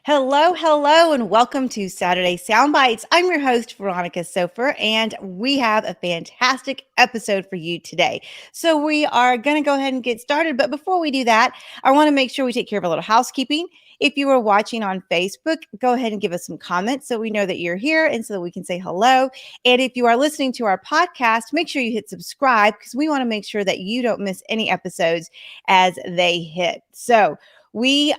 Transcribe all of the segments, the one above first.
Hello, hello, and welcome to Saturday Soundbites. I'm your host, Veronica Sofer, and we have a fantastic episode for you today. So we are going to go ahead and get started. But before we do that, I want to make sure we take care of a little housekeeping. If you are watching on Facebook, go ahead and give us some comments so we know that you're here and so that we can say hello. And if you are listening to our podcast, make sure you hit subscribe because we want to make sure that you don't miss any episodes as they hit. So we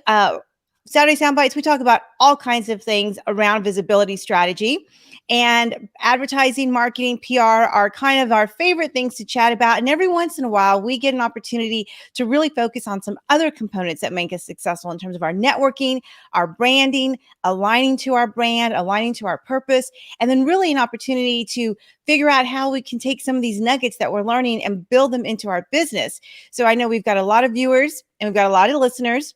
Saturday Soundbites, we talk about all kinds of things around visibility strategy, and advertising, marketing, PR are kind of our favorite things to chat about. And every once in a while, we get an opportunity to really focus on some other components that make us successful in terms of our networking, our branding, aligning to our brand, aligning to our purpose, and then really an opportunity to figure out how we can take some of these nuggets that we're learning and build them into our business. So I know we've got a lot of viewers and we've got a lot of listeners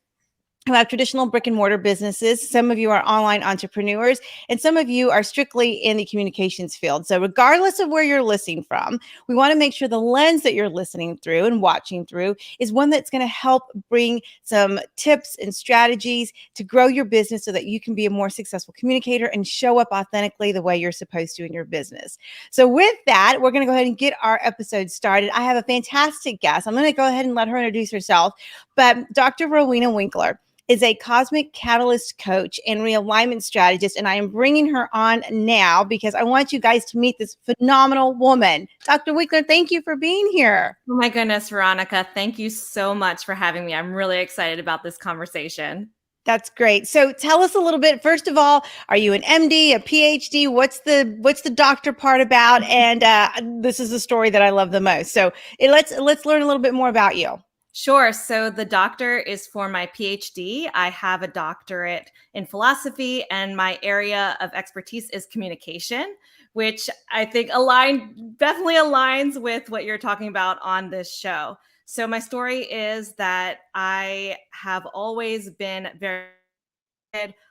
who have traditional brick and mortar businesses. Some of you are online entrepreneurs, and some of you are strictly in the communications field. So regardless of where you're listening from, we want to make sure the lens that you're listening through and watching through is one that's going to help bring some tips and strategies to grow your business so that you can be a more successful communicator and show up authentically the way you're supposed to in your business. So with that, we're going to go ahead and get our episode started. I have a fantastic guest. I'm going to go ahead and let her introduce herself, but Dr. Rowena Winkler is a cosmic catalyst coach and realignment strategist. And I am bringing her on now because I want you guys to meet this phenomenal woman. Dr. Winkler, thank you for being here. Oh my goodness, Veronica. Thank you so much for having me. I'm really excited about this conversation. That's great. So tell us a little bit. First of all, are you an MD, a PhD? What's the doctor part about? And this is the story that I love the most. So let's learn a little bit more about you. Sure. So the doctor is for my PhD. I have a doctorate in philosophy, and my area of expertise is communication, which I think definitely aligns with what you're talking about on this show. So my story is that I have always been very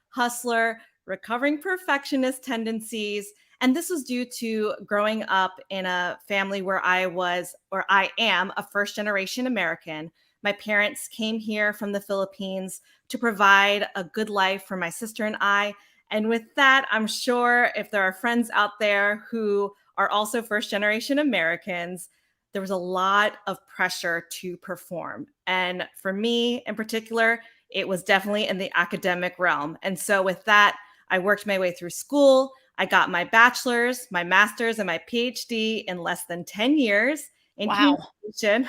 hustler, recovering perfectionist tendencies. And this was due to growing up in a family where I am a first generation American. My parents came here from the Philippines to provide a good life for my sister and I. And with that, I'm sure if there are friends out there who are also first generation Americans, there was a lot of pressure to perform. And for me in particular, it was definitely in the academic realm. And so with that, I worked my way through school. I got my bachelor's, my master's, and my PhD in less than 10 years in communication.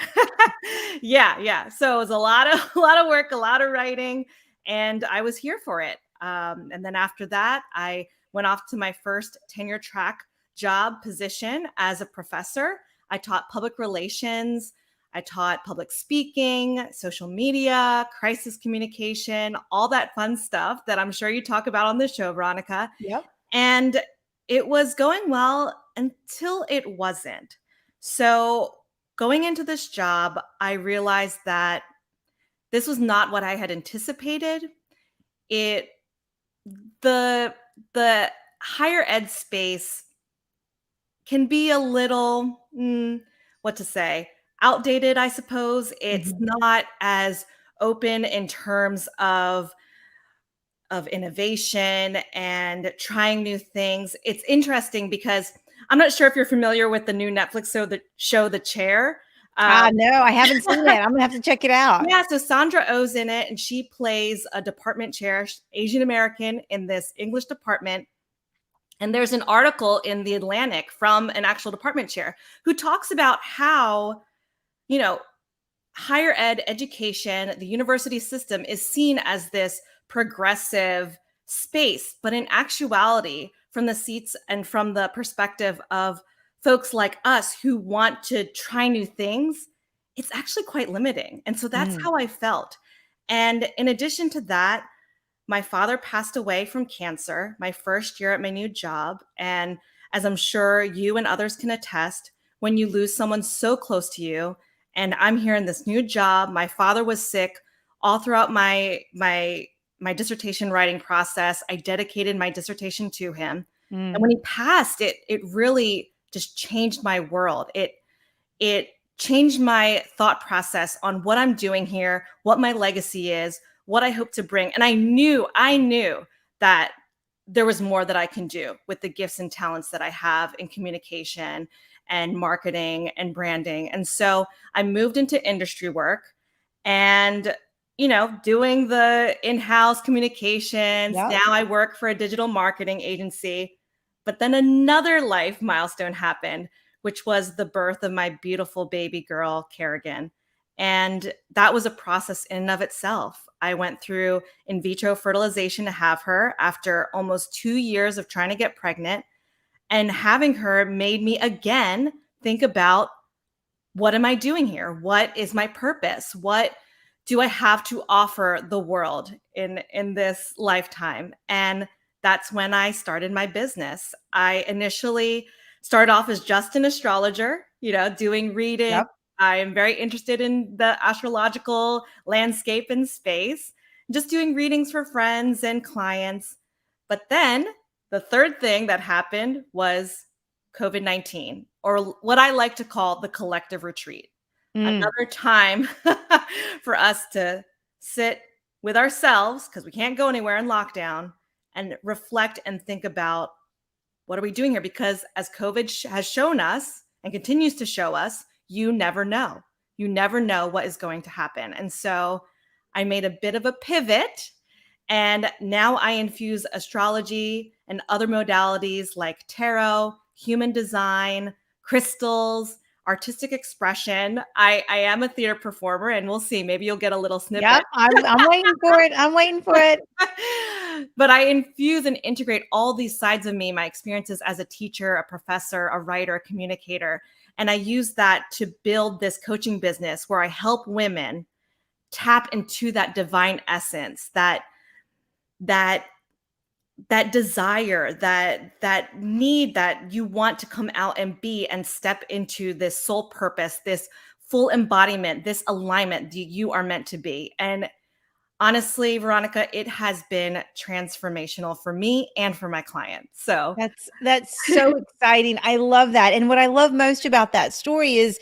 Yeah. So it was a lot of work, a lot of writing, and I was here for it. And then after that, I went off to my first tenure-track job position as a professor. I taught public relations. I taught public speaking, social media, crisis communication, all that fun stuff that I'm sure you talk about on this show, Veronica. Yep. And it was going well until it wasn't. So going into this job, I realized that this was not what I had anticipated. The higher ed space can be a little, outdated, I suppose. It's not as open in terms of innovation and trying new things. It's interesting because I'm not sure if you're familiar with the new Netflix show The Chair. No, I haven't seen it. I'm gonna have to check it out. Yeah, so Sandra Oh's in it, and she plays a department chair, Asian American in this English department. And there's an article in The Atlantic from an actual department chair who talks about how, higher ed education, the university system is seen as this progressive space. But in actuality, from the seats and from the perspective of folks like us who want to try new things, it's actually quite limiting. And so that's how I felt. And in addition to that, my father passed away from cancer my first year at my new job. And as I'm sure you and others can attest, when you lose someone so close to you, and I'm here in this new job, my father was sick all throughout my dissertation writing process. I dedicated my dissertation to him. And when he passed, it really just changed my world. It changed my thought process on what I'm doing here, what my legacy is, what I hope to bring. And I knew that there was more that I can do with the gifts and talents that I have in communication and marketing and branding. And so I moved into industry work and, doing the in-house communications. Yep. Now I work for a digital marketing agency. But then another life milestone happened, which was the birth of my beautiful baby girl, Kerrigan. And that was a process in and of itself. I went through in vitro fertilization to have her after almost 2 years of trying to get pregnant. And having her made me again think about, what am I doing here? What is my purpose? What do I have to offer the world in this lifetime? And that's when I started my business. I initially started off as just an astrologer, doing reading. Yep. I am very interested in the astrological landscape and space, just doing readings for friends and clients. But then the third thing that happened was COVID-19, or what I like to call the collective retreat. Mm. Another time for us to sit with ourselves, because we can't go anywhere in lockdown, and reflect and think about, what are we doing here? Because as COVID has shown us and continues to show us, you never know. You never know what is going to happen. And so I made a bit of a pivot, and now I infuse astrology and other modalities like tarot, human design, crystals, artistic expression. I am a theater performer, and we'll see. Maybe you'll get a little snippet. Yep. I'm waiting for it. I'm waiting for it. But I infuse and integrate all these sides of me, my experiences as a teacher, a professor, a writer, a communicator. And I use that to build this coaching business where I help women tap into that divine essence, that desire, that need that you want to come out and be and step into this soul purpose, this full embodiment, this alignment that you are meant to be. And honestly, Veronica, it has been transformational for me and for my clients. So That's so exciting. I love that. And what I love most about that story is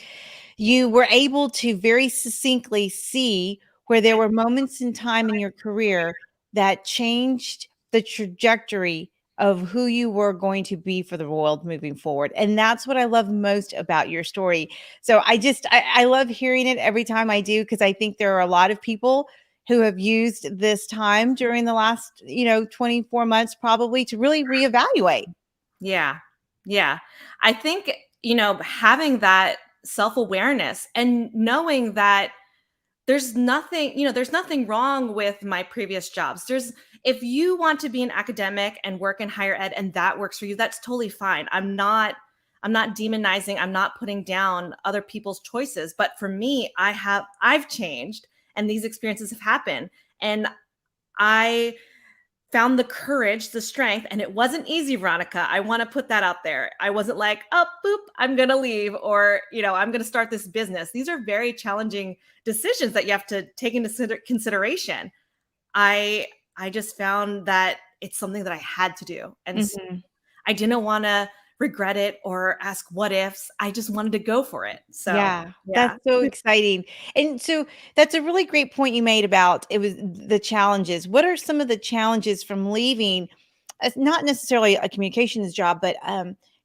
you were able to very succinctly see where there were moments in time in your career that changed the trajectory of who you were going to be for the world moving forward. And that's what I love most about your story. So I love hearing it every time I do, because I think there are a lot of people who have used this time during the last, 24 months probably to really reevaluate. yeah, yeah. I think, having that self-awareness and knowing that there's nothing wrong with my previous jobs. If you want to be an academic and work in higher ed and that works for you, that's totally fine. I'm not demonizing, I'm not putting down other people's choices, but for me, I've changed, and these experiences have happened, and I found the courage, the strength, and it wasn't easy, Veronica. I want to put that out there. I wasn't like, oh, boop, I'm going to leave, or, I'm going to start this business. These are very challenging decisions that you have to take into consideration. I just found that it's something that I had to do. And so Mhm. I didn't want to regret it or ask what ifs. I just wanted to go for it. So, Yeah, that's yeah. so exciting. And so that's a really great point you made about it was the challenges. What are some of the challenges from leaving, not necessarily a communications job, but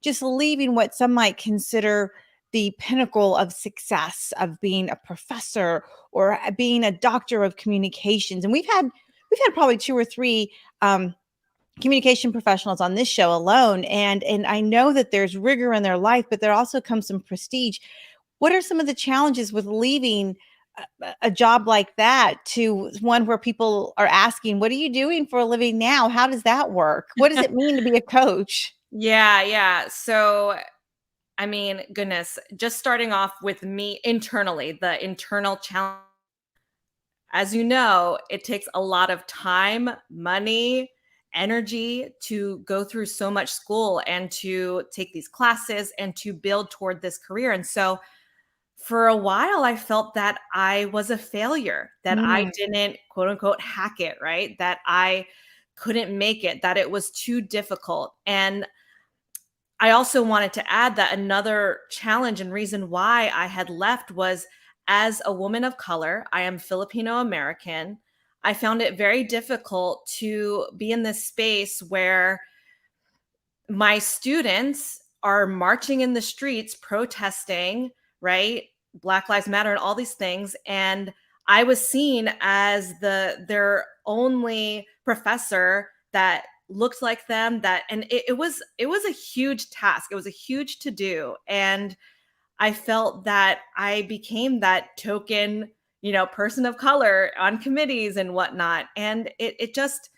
just leaving what some might consider the pinnacle of success of being a professor or being a doctor of communications? And we've had probably two or three communication professionals on this show alone, and I know that there's rigor in their life, but there also comes some prestige. What are some of the challenges with leaving a job like that to one where people are asking, "What are you doing for a living now? How does that work? What does it mean to be a coach?" Yeah, yeah. So, I mean, goodness, just starting off with me internally, the internal challenge. As you know, it takes a lot of time, money, energy to go through so much school and to take these classes and to build toward this career. And so for a while, I felt that I was a failure, that I Mm, didn't quote unquote hack it, right? That I couldn't make it, that it was too difficult. And I also wanted to add that another challenge and reason why I had left was, as a woman of color, I am Filipino American. I found it very difficult to be in this space where my students are marching in the streets protesting, right? Black Lives Matter and all these things. And I was seen as their only professor that looked like them, that and it was a huge task. It was a huge to do. And I felt that I became that token, person of color on committees and whatnot. And it just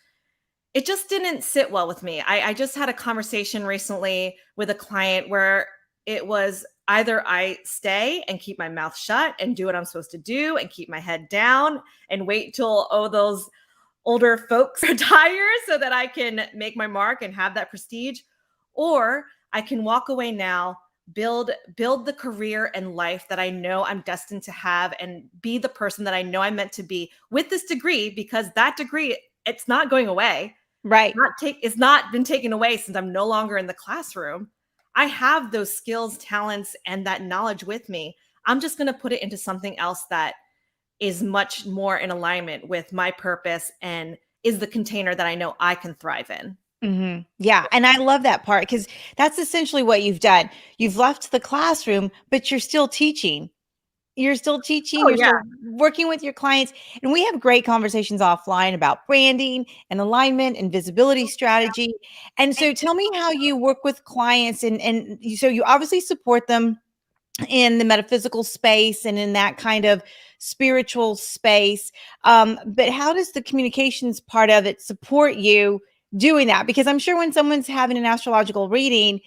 didn't sit well with me. I just had a conversation recently with a client where it was either I stay and keep my mouth shut and do what I'm supposed to do and keep my head down and wait till those older folks retire so that I can make my mark and have that prestige, or I can walk away now, build the career and life that I know I'm destined to have, and be the person that I know I'm meant to be with this degree, because that degree, it's not going away. Right. It's not been taken away since I'm no longer in the classroom. I have those skills, talents, and that knowledge with me. I'm just going to put it into something else that is much more in alignment with my purpose and is the container that I know I can thrive in. Yeah. And I love that part because that's essentially what you've done. You've left the classroom, but you're still teaching. You're still teaching, Oh, you're yeah. still working with your clients, and we have great conversations offline about branding and alignment and visibility strategy. And so tell me how you work with clients so you obviously support them in the metaphysical space and in that kind of spiritual space. But how does the communications part of it support you doing that? Because I'm sure when someone's having an astrological reading,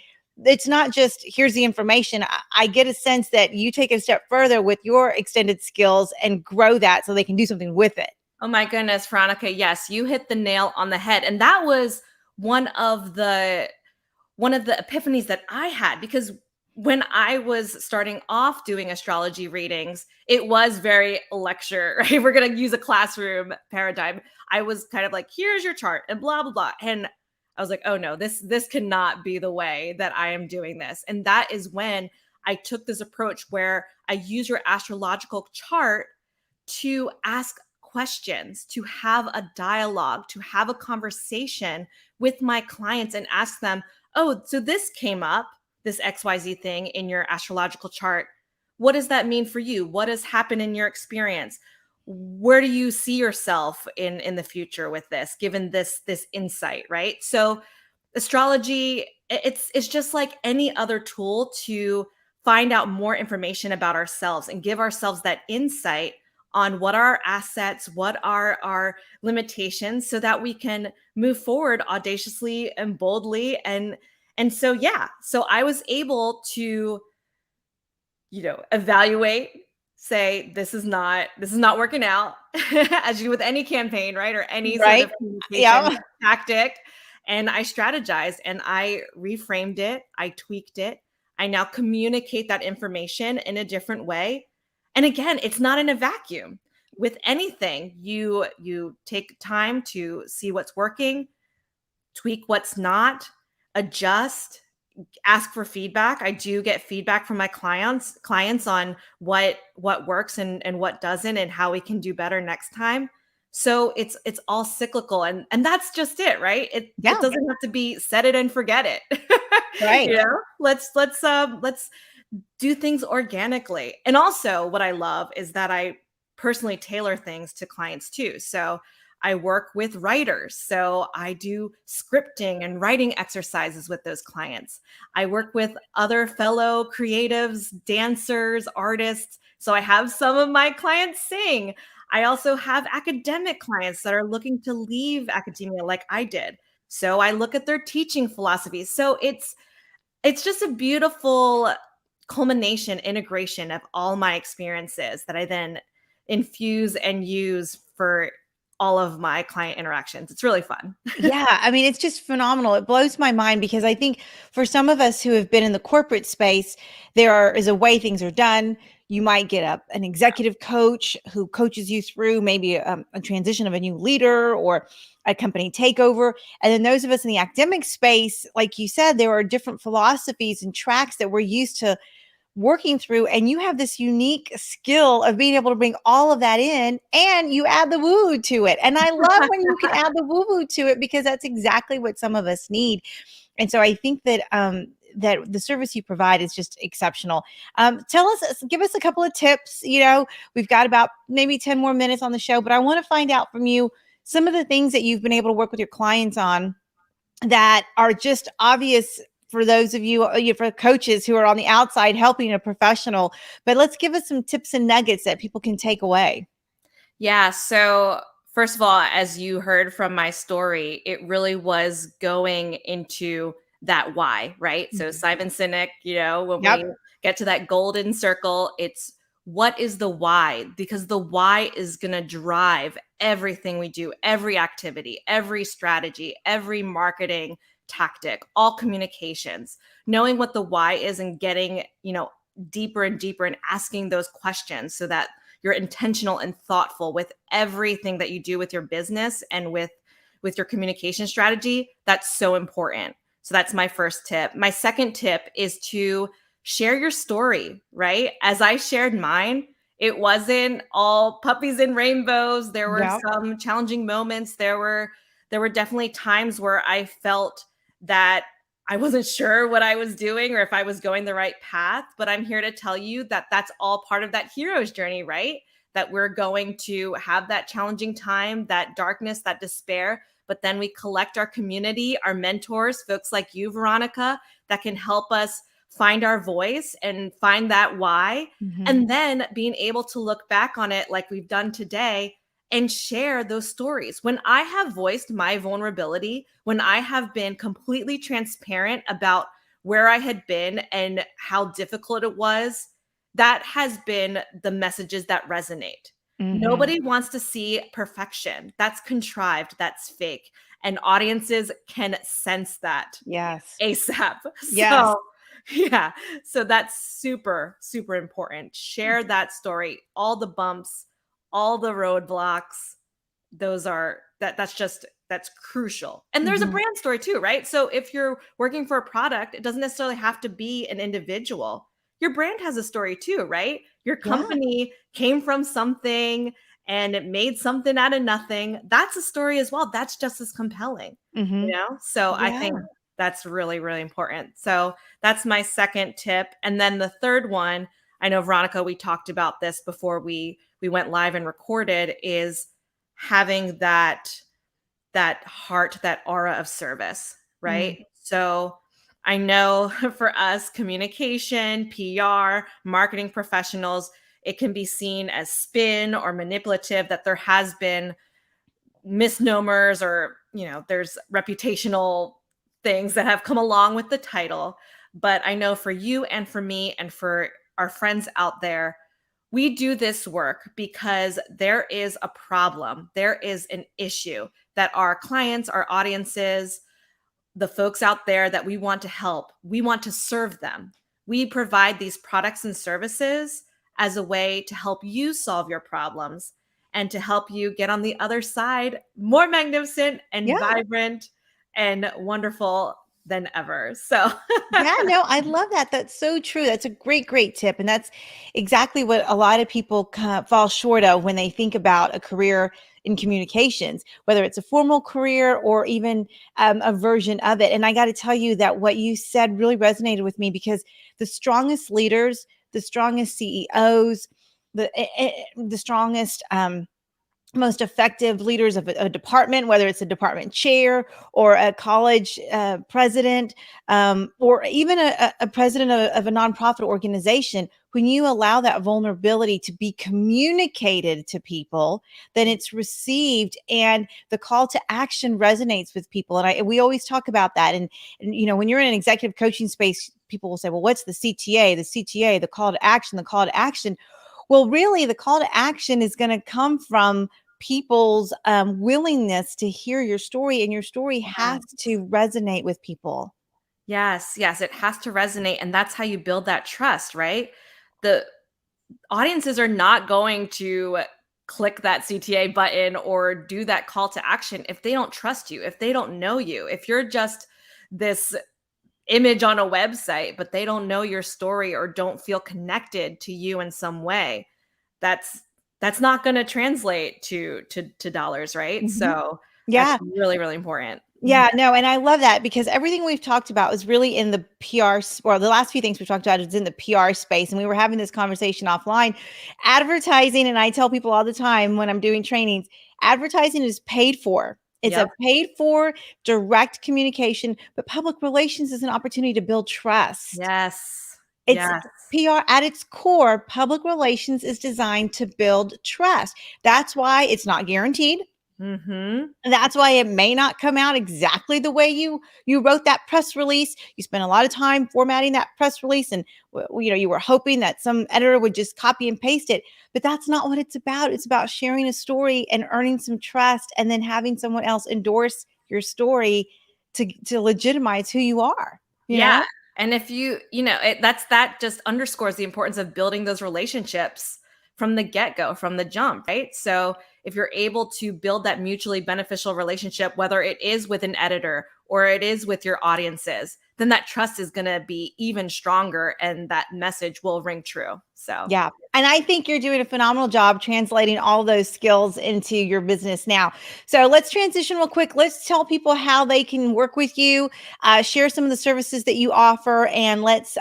it's not just here's the information. I get a sense that you take a step further with your extended skills and grow that so they can do something with it. Oh my goodness, Veronica. Yes, you hit the nail on the head. And that was one of the epiphanies that I had, because when I was starting off doing astrology readings, it was very lecture, right? We're going to use a classroom paradigm. I was kind of like, here's your chart and blah, blah, blah. And I was like, oh no, this cannot be the way that I am doing this. And that is when I took this approach where I use your astrological chart to ask questions, to have a dialogue, to have a conversation with my clients and ask them, oh, so this came up, this XYZ thing in your astrological chart. What does that mean for you? What has happened in your experience? Where do you see yourself in the future with this, given this insight, right? So astrology, it's just like any other tool to find out more information about ourselves and give ourselves that insight on what are our assets, what are our limitations, so that we can move forward audaciously and boldly. And so yeah, so I was able to, evaluate, say this is not working out, as you with any campaign, right? Or any sort Right? of communication Yeah. tactic. And I strategized and I reframed it, I tweaked it. I now communicate that information in a different way. And again, it's not in a vacuum. With anything, you take time to see what's working, tweak what's not, adjust, ask for feedback. I do get feedback from my clients on what works and what doesn't, and how we can do better next time. So it's all cyclical, and that's just it, right? It Yeah. doesn't have to be set it and forget it. Right. Let's do things organically. And also what I love is that I personally tailor things to clients too. So I work with writers. So I do scripting and writing exercises with those clients. I work with other fellow creatives, dancers, artists. So I have some of my clients sing. I also have academic clients that are looking to leave academia like I did. So I look at their teaching philosophies. So it's just a beautiful culmination, integration of all my experiences that I then infuse and use for all of my client interactions. It's really fun. Yeah, I mean, it's just phenomenal. It blows my mind because I think for some of us who have been in the corporate space, is a way things are done. You might get an executive coach who coaches you through maybe a transition of a new leader or a company takeover. And then those of us in the academic space, like you said, there are different philosophies and tracks that we're used to working through, and you have this unique skill of being able to bring all of that in, and you add the woo woo to it. And I love when you can add the woo woo to it, because that's exactly what some of us need. And so I think that that the service you provide is just exceptional. Give us a couple of tips. We've got about maybe 10 more minutes on the show, but I want to find out from you some of the things that you've been able to work with your clients on that are just obvious for those of you, for coaches who are on the outside helping a professional. But let's give us some tips and nuggets that people can take away. Yeah. So, first of all, as you heard from my story, it really was going into that why, right? So, Simon Sinek, when Yep. we get to that golden circle, it's what is the why? Because the why is going to drive everything we do, every activity, every strategy, every marketing tactic, all communications. Knowing what the why is and getting, deeper and deeper and asking those questions so that you're intentional and thoughtful with everything that you do with your business and with your communication strategy. That's so important. So that's my first tip. My second tip is to share your story, right? As I shared mine, it wasn't all puppies and rainbows. There were Yep. some challenging moments. There were definitely times where I felt that I wasn't sure what I was doing or if I was going the right path, but I'm here to tell you that that's all part of that hero's journey, right? That we're going to have that challenging time, that darkness, that despair, but then we collect our community, our mentors, folks like you, Veronica, that can help us find our voice and find that why. Mm-hmm. And then being able to look back on it like we've done today and share those stories. When I have voiced my vulnerability, when I have been completely transparent about where I had been and how difficult it was, that has been the messages that resonate. Mm-hmm. Nobody wants to see perfection. That's contrived, that's fake. And audiences can sense that Yes. ASAP. Yes. So, yeah. So that's super, super important. Share that story, all the bumps, all the roadblocks. That's crucial. And there's a Mm-hmm. brand story too, right? So if you're working for a product, it doesn't necessarily have to be an individual. Your brand has a story too, right? Your Yeah. company came from something and it made something out of nothing. That's a story as well. That's just as compelling, Mm-hmm. So I Yeah. think that's really, really important. So that's my second tip. And then the third one, I know, Veronica, we talked about this before we went live and recorded, is having that heart, that aura of service, right? So I know for us, communication, PR, marketing professionals, it can be seen as spin or manipulative, that there has been misnomers or, there's reputational things that have come along with the title. But I know for you and for me and for our friends out there, we do this work because there is a problem. There is an issue that our clients, our audiences, the folks out there that we want to help, we want to serve them. We provide these products and services as a way to help you solve your problems and to help you get on the other side more magnificent and Yeah. vibrant and wonderful than ever. So, Yeah, no, I love that. That's so true. That's a great, great tip. And that's exactly what a lot of people fall short of when they think about a career in communications, whether it's a formal career or even a version of it. And I got to tell you that what you said really resonated with me, because the strongest leaders, the strongest CEOs, the strongest, most effective leaders of a department, whether it's a department chair or a college president, or even a president of a nonprofit organization, when you allow that vulnerability to be communicated to people, then it's received and the call to action resonates with people. And we always talk about that. And when you're in an executive coaching space, people will say, well, what's the CTA? The CTA, the call to action, the call to action. Well, really, the call to action is going to come from people's willingness to hear your story, and your story has to resonate with people. yes, it has to resonate. And that's how you build that trust, right? The audiences are not going to click that CTA button or do that call to action if they don't trust you, if they don't know you, if you're just this image on a website, but they don't know your story or don't feel connected to you in some way, that's not going to translate to dollars, right? Mhm. So that's Yeah. really, really important. Mhm. Yeah, no, and I love that because everything we've talked about is really in the PR, or the last few things we've talked about is in the PR space. And we were having this conversation offline. Advertising, and I tell people all the time when I'm doing trainings, advertising is paid for. It's a Yep. paid for direct communication, but public relations is an opportunity to build trust. Yes. It's Yes. PR at its core, public relations is designed to build trust. That's why it's not guaranteed. Mhm. That's why it may not come out exactly the way you wrote that press release. You spent a lot of time formatting that press release, and you were hoping that some editor would just copy and paste it. But that's not what it's about. It's about sharing a story and earning some trust, and then having someone else endorse your story to legitimize who you are. You Yeah. know? And if that just underscores the importance of building those relationships from the get-go, from the jump, right? So if you're able to build that mutually beneficial relationship, whether it is with an editor or it is with your audiences, then that trust is going to be even stronger and that message will ring true. So Yeah. And I think you're doing a phenomenal job translating all those skills into your business now. So let's transition real quick. Let's tell people how they can work with you, share some of the services that you offer, and let's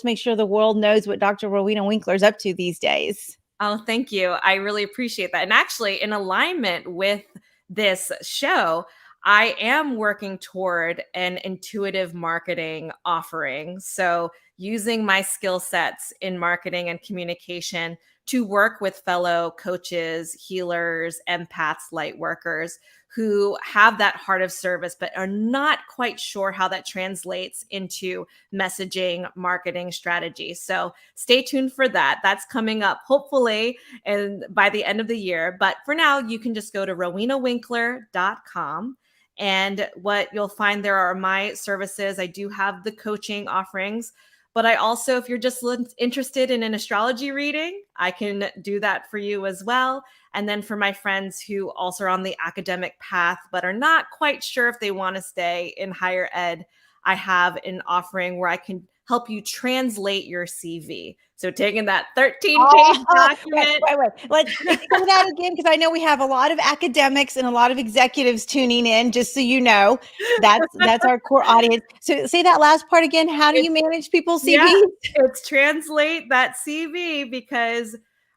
make sure the world knows what Dr. Rowena Winkler is up to these days. oh, thank you. I really appreciate that. And actually, in alignment with this show, I am working toward an intuitive marketing offering. So, using my skill sets in marketing and communication to work with fellow coaches, healers, empaths, light workers who have that heart of service, but are not quite sure how that translates into messaging, marketing strategy. So, stay tuned for that. That's coming up hopefully and by the end of the year. But for now, you can just go to rowenawinkler.com. And what you'll find there are my services. I do have the coaching offerings, but I also, if you're just interested in an astrology reading, I can do that for you as well. And then for my friends who also are on the academic path, but are not quite sure if they want to stay in higher ed, I have an offering where I can help you translate your CV. So taking that 13-page Oh, wait, document. wait, wait. Let's say that again because I know we have a lot of academics and a lot of executives tuning in. Just so you know, that's our core audience. So say that last part again. How do you manage people's Yeah, CVs? it's translate that CV because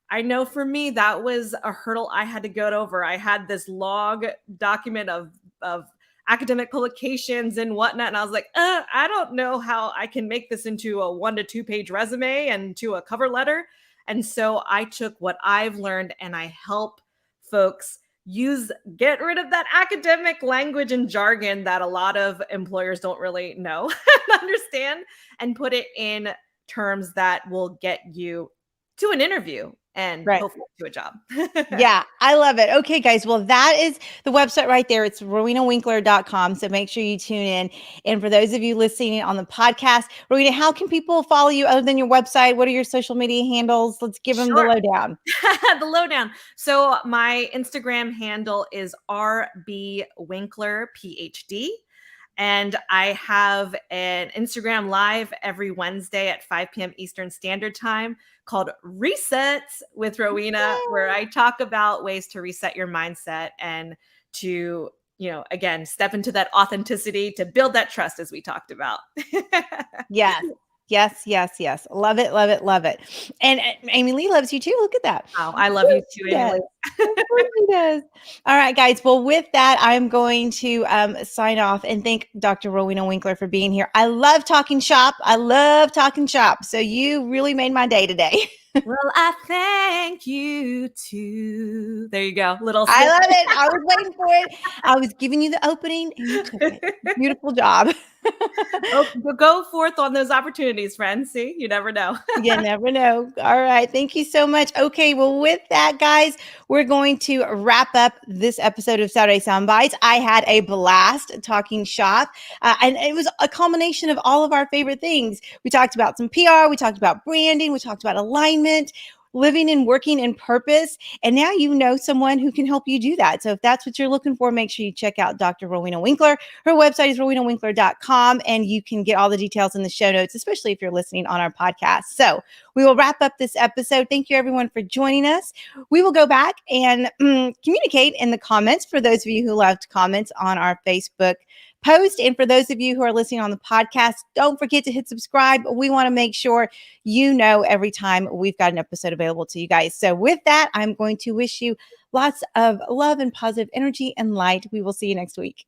I know for me that was a hurdle I had to get over. I had this log document of academic publications and whatnot, and I was like, I don't know how I can make this into a 1 to 2 page resume and to a cover letter. And so I took what I've learned and I help folks get rid of that academic language and jargon that a lot of employers don't really know and understand, and put it in terms that will get you to an interview and Right. hopefully to a job. Yeah, I love it. Okay, guys. Well, that is the website right there. It's rowenawinkler.com. So make sure you tune in. And for those of you listening on the podcast, Rowena, how can people follow you other than your website? What are your social media handles? Let's give them the Sure. lowdown. The lowdown. So my Instagram handle is RB Winkler PhD. And I have an Instagram live every Wednesday at 5 p.m. Eastern Standard Time called Resets with Rowena, where I talk about ways to reset your mindset and to, again, step into that authenticity to build that trust as we talked about. Yes. Yes, yes, yes. Love it, love it, love it. And Amy Lee loves you too. Look at that. Oh, Of I love you course too, she Amy does. Lee. Of course he does. All right, guys. Well, with that, I'm going to sign off and thank Dr. Rowena Winkler for being here. I love talking shop. I love talking shop. So you really made my day today. Well, I thank you too. There you go. Little I snippet. love it. I was waiting for it. I was giving you the opening and you took it. Beautiful job. Oh, go forth on those opportunities, friends. See, you never know. You never know. All right. Thank you so much. Okay. Well, with that, guys, we're going to wrap up this episode of Saturday Soundbites. I had a blast talking shop, and it was a culmination of all of our favorite things. We talked about some PR, we talked about branding, we talked about alignment. living and working in purpose. And now you know someone who can help you do that. So if that's what you're looking for, make sure you check out Dr. Rowena Winkler. Her website is rowenawinkler.com, and you can get all the details in the show notes, especially if you're listening on our podcast. So we will wrap up this episode. Thank you, everyone, for joining us. We will go back and communicate in the comments for those of you who left comments on our Facebook post. And for those of you who are listening on the podcast, don't forget to hit subscribe. We want to make sure you know every time we've got an episode available to you guys. So with that, I'm going to wish you lots of love and positive energy and light. We will see you next week.